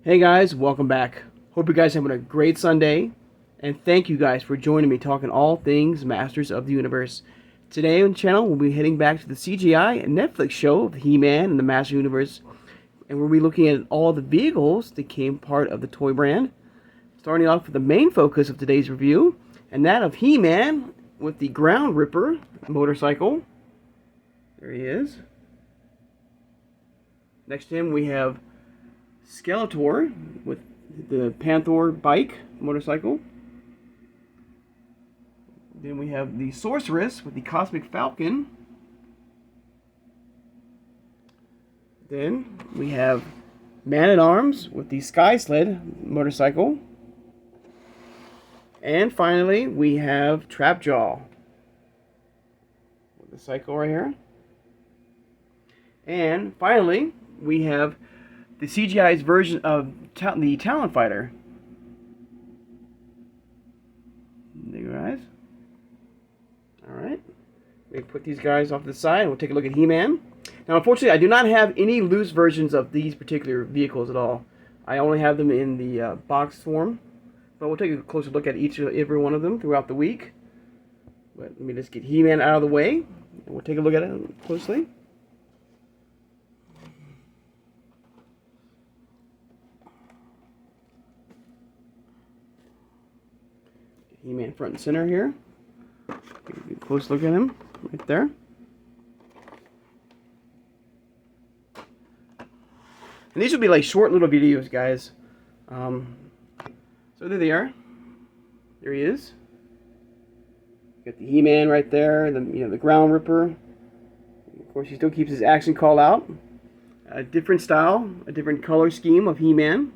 Hey guys, welcome back. Hope you guys are having a great Sunday, and thank you guys for joining me talking all things Masters of the Universe. Today on the channel, we'll be heading back to the CGI Netflix show of He-Man and the Masters of the Universe, and we'll be looking at all the vehicles that came part of the toy brand. Starting off with the main focus of today's review, and that of He-Man with the Ground Ripper motorcycle. There he is. Next to him we have Skeletor with the Panther bike motorcycle. Then we have the Sorceress with the Cosmic Falcon. Then we have Man-at-Arms with the Sky Sled motorcycle. And finally we have Trapjaw with the cycle right here. And finally we have the CGI's version of the Talon Fighter. There you guys. Alright. We put these guys off to the side and we'll take a look at He-Man. Now, unfortunately, I do not have any loose versions of these particular vehicles at all. I only have them in the box form. But we'll take a closer look at every one of them throughout the week. But let me just get He-Man out of the way, and we'll take a look at it closely. He-Man front and center here. Take a close look at him right there. And these will be like short little videos, guys. So there they are. There he is. Got the He-Man right there. The Ground Ripper. Of course, he still keeps his action call out. A different style, a different color scheme of He-Man.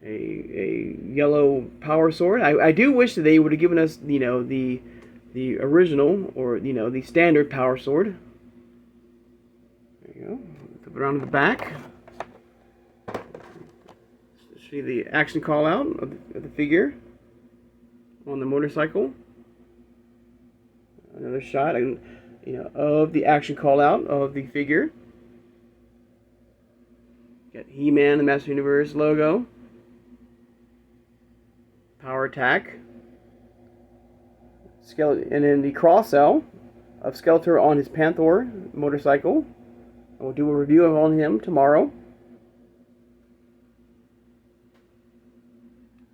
A yellow power sword. I do wish that they would have given us, the original, or the standard power sword. There you go. Flip it around to the back. See the action call out of the figure on the motorcycle. Another shot, of the action call out of the figure. Got He-Man, the Master of the Universe logo. Power attack. And then the cross-sell of Skeletor on his Panther motorcycle. And we'll do a review on him tomorrow.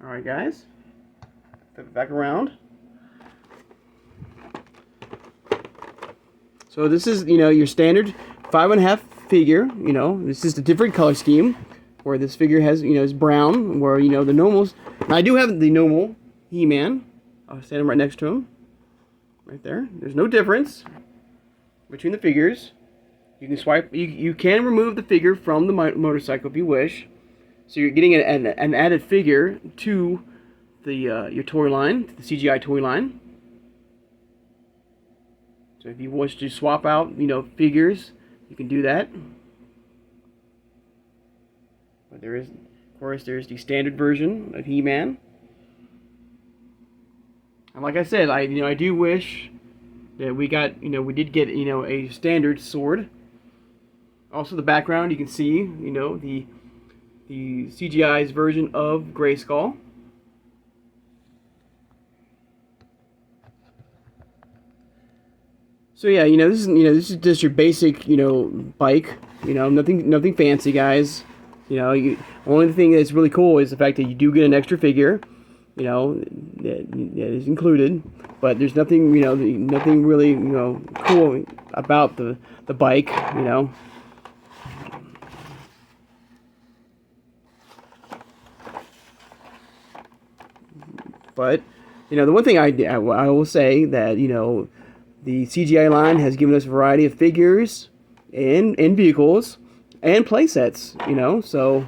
Alright, guys. Flip it back around. So this is, your standard 5.5 figure. This is a different color scheme. Where this figure has, is brown. Where, the normals. Now, I do have the normal He-Man. I'll stand him right next to him. Right there. There's no difference between the figures. You can swipe. You can remove the figure from the motorcycle if you wish. So you're getting an added figure to the your toy line, the CGI toy line. So if you wish to swap out, figures, you can do that. But there's the standard version of He-Man. And like I said, I do wish that we did get, a standard sword. Also, the background, you can see, the CGI's version of Grayskull. So yeah, this is just your basic, bike. Nothing fancy, guys. Only thing that's really cool is the fact that you do get an extra figure. That is included, but there's nothing, nothing really, cool about the bike, But, the one thing I will say that, the CGI line has given us a variety of figures and vehicles and play sets, so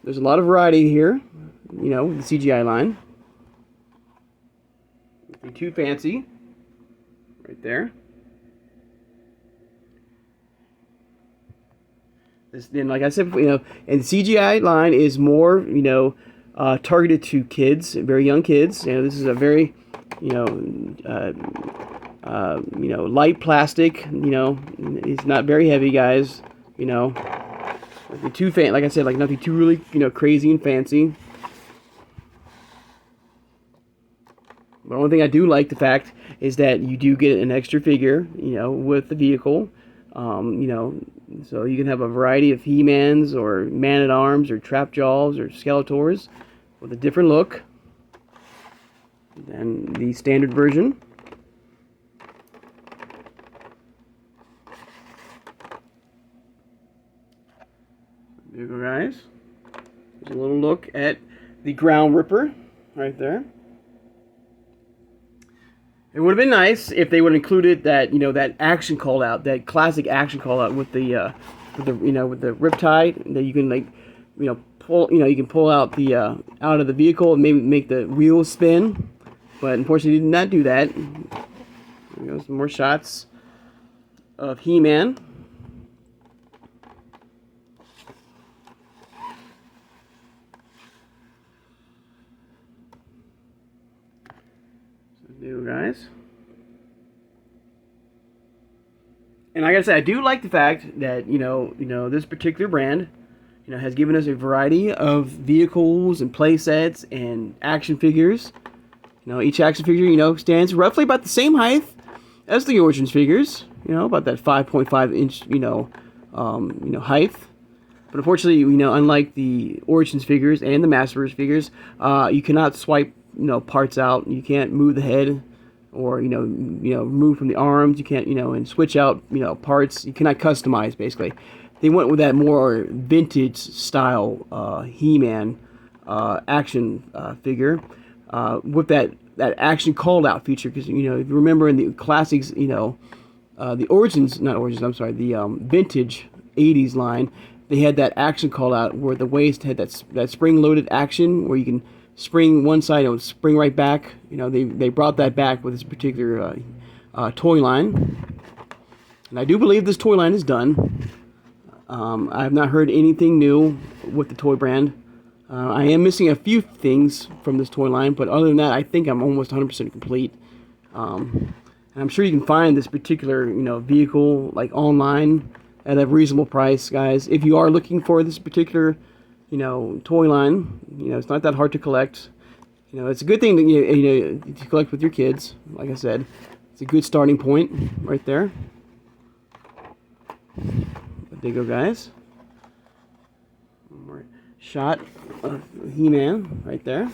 there's a lot of variety here, the CGI line. Nothing too fancy, right there. Then, like I said, and the CGI line is more, targeted to kids, very young kids. This is a very, You know, light plastic. You know, it's not very heavy, guys. You know, nothing too like I said, like nothing too really, you know, crazy and fancy. The only thing I do like the fact is that you do get an extra figure, you know, with the vehicle. You know, so you can have a variety of He-Mans or Man-at-Arms or Trapjaws or Skeletors with a different look than the standard version. There you go, guys. There's a little look at the Ground Ripper right there. It would have been nice if they would have included that, you know, that action call out, that classic action call out with the you know, with the riptide that you can, like, you know, pull, you know, you can pull out the out of the vehicle and maybe make the wheels spin. But unfortunately, did not do that. There goes some more shots of He-Man. New guys. And like I said, I do like the fact that, you know, this particular brand, you know, has given us a variety of vehicles and play sets and action figures. You know, each action figure, you know, stands roughly about the same height as the Origins figures. You know, about that 5.5 inch, you know, height. But unfortunately, you know, unlike the Origins figures and the Masterverse figures, you cannot swipe, you know, parts out. You can't move the head, or you know, move from the arms. You can't, you know, and switch out, you know, parts. You cannot customize. Basically, they went with that more vintage style He-Man action figure with that action called out feature. Because, you know, if you remember in the classics, you know, the Origins, not Origins, I'm sorry, the vintage '80s line, they had that action call out where the waist had that spring loaded action where you can spring one side and spring right back. You know, they brought that back with this particular toy line, and I do believe this toy line is done. I have not heard anything new with the toy brand. I am missing a few things from this toy line, but other than that, I think I'm almost 100% complete. And I'm sure you can find this particular, you know, vehicle like online at a reasonable price, guys. If you are looking for this particular, you know, toy line, you know, it's not that hard to collect. You know, it's a good thing to, you know, to collect with your kids. Like I said, it's a good starting point right there. There you go, guys. One more shot of He-Man right there.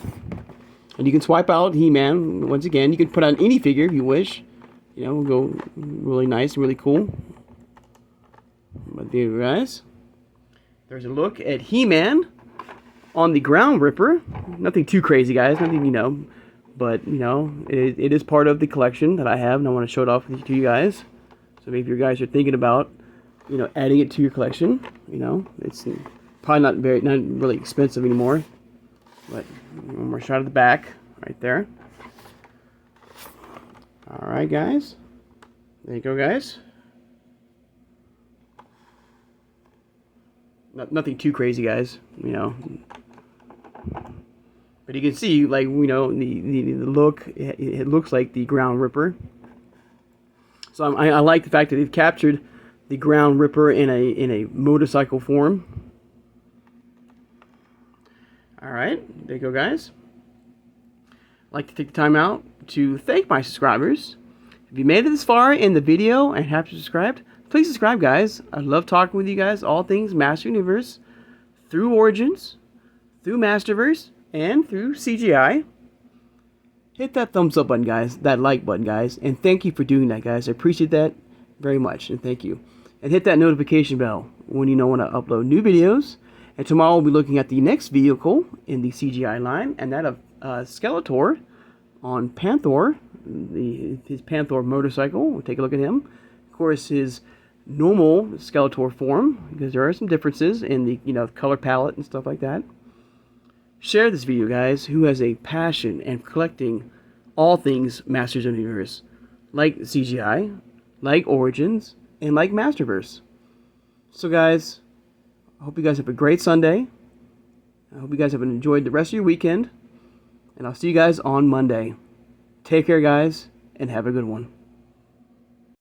And you can swipe out He-Man once again. You can put on any figure if you wish. You know, go really nice, really cool. But there you go, guys. There's a look at He-Man on the Ground Ripper. Nothing too crazy, guys. Nothing, you know, but, you know, it is part of the collection that I have, and I want to show it off to you guys. So maybe you guys are thinking about, you know, adding it to your collection. You know, it's probably not really expensive anymore. But one more shot of the back right there. All right, guys. There you go, guys. Nothing too crazy, guys. You know, but you can see, like, you know, the look. It looks like the Ground Ripper. So I like the fact that they've captured the Ground Ripper in a motorcycle form. All right, there you go, guys. I'd like to take the time out to thank my subscribers. If you made it this far in the video and haven't subscribed, please subscribe, guys. I love talking with you guys, all things Master Universe, through Origins, through Masterverse, and through CGI. Hit that thumbs up button, guys, that like button, guys, and thank you for doing that, guys. I appreciate that very much, and thank you. And hit that notification bell when you know when I upload new videos. And tomorrow we'll be looking at the next vehicle in the CGI line, and that of Skeletor on Panther, his Panther motorcycle. We'll take a look at him. Of course, his normal Skeletor form, because there are some differences in the, you know, color palette and stuff like that. Share this video, guys, who has a passion and collecting all things Masters of the Universe, like CGI, like Origins, and like Masterverse. So, guys, I hope you guys have a great Sunday. I hope you guys have enjoyed the rest of your weekend. And I'll see you guys on Monday. Take care, guys, and have a good one.